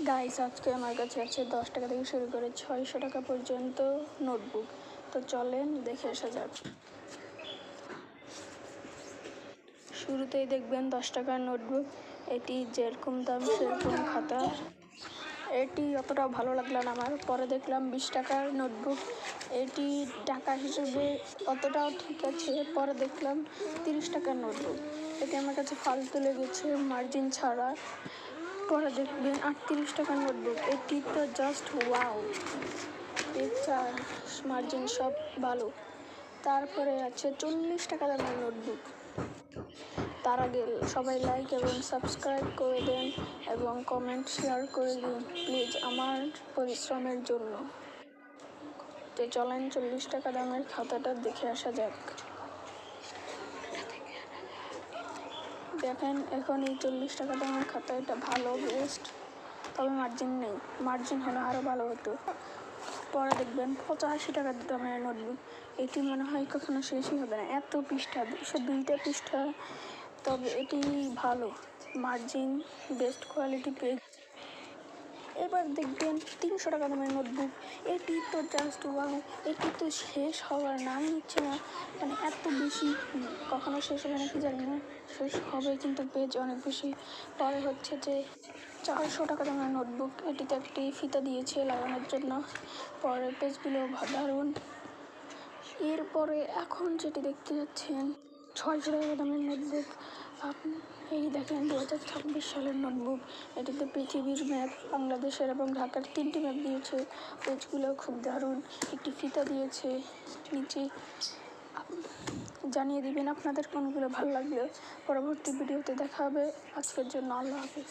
Guys, আজকে আমার কাছে আছে 10 টাকা থেকে শুরু করে 600 টাকা পর্যন্ত নোটবুক। তো চলেন দেখে আসা যাক। শুরুতেই দেখবেন 10 টাকার নোটবুক। এটি যেরকম দাম সেরকম খাতা। এটি অতটা ভালো লাগলো না আমার। পরে দেখলাম 20 টাকার নোটবুক। এটি টাকা হিসেবে অতটাও ঠিক আছে। পরে দেখলাম 30 টাকার নোটবুক। এটি আমার কাছে ফালতু লেগেছে, মার্জিন ছাড়া। পরে দেখবেন 38 টাকার নোটবুক। এটি তো জাস্ট ওয়াও, পিকচার মার্জিন সব ভালো। তারপরে আছে 40 টাকা দামের নোটবুক। তার আগে সবাই লাইক এবং সাবস্ক্রাইব করে দেন এবং কমেন্ট শেয়ার করে দিন প্লিজ, আমার পরিশ্রমের জন্য। তো চলেন 40 টাকা দামের খাতাটা দেখে আসা যাক। দেখেন, এখন এই 40 টাকা দামের খাতা, এটা ভালো, বেস্ট, তবে মার্জিন নেই। মার্জিন হলে আরও ভালো হতো। পরে দেখবেন 85 টাকার দামের নোটবুক। এটি মনে হয় কখনো শেষই হবে না, এত পৃষ্ঠা, 202টা পৃষ্ঠা। তবে এটি ভালো, মার্জিন বেস্ট কোয়ালিটি পেজ। এবার দেখবেন 300 টাকা দামের নোটবুক। এটি তো জাস্ট ওয়াও, এটি তো শেষ হওয়ার নাম নিচ্ছে না। মানে এত বেশি, কখনো শেষ হবে নাকি জানি না, শেষ হবে কিন্তু পেজ অনেক বেশি। পরে হচ্ছে যে 400 টাকা দামের নোটবুক। এটিতে একটি ফিতা দিয়েছে লাগানোর জন্য। পরে পেজগুলো দারুণ। এরপরে এখন যেটি দেখতে যাচ্ছেন 600 টাকা দামের নোটবুক। এই দেখেন 2026 সালের নোটবুক। এটিতে পৃথিবীর ম্যাপ, বাংলাদেশের এবং ঢাকার 3টি ম্যাপ দিয়েছে। পেজগুলো খুব দারুণ। একটি ফিতা দিয়েছে নিচে। জানিয়ে দিবেন আপনাদের কোনগুলো ভালো লাগলো। পরবর্তী ভিডিওতে দেখা হবে। আজকের জন্য আল্লাহ হাফিজ।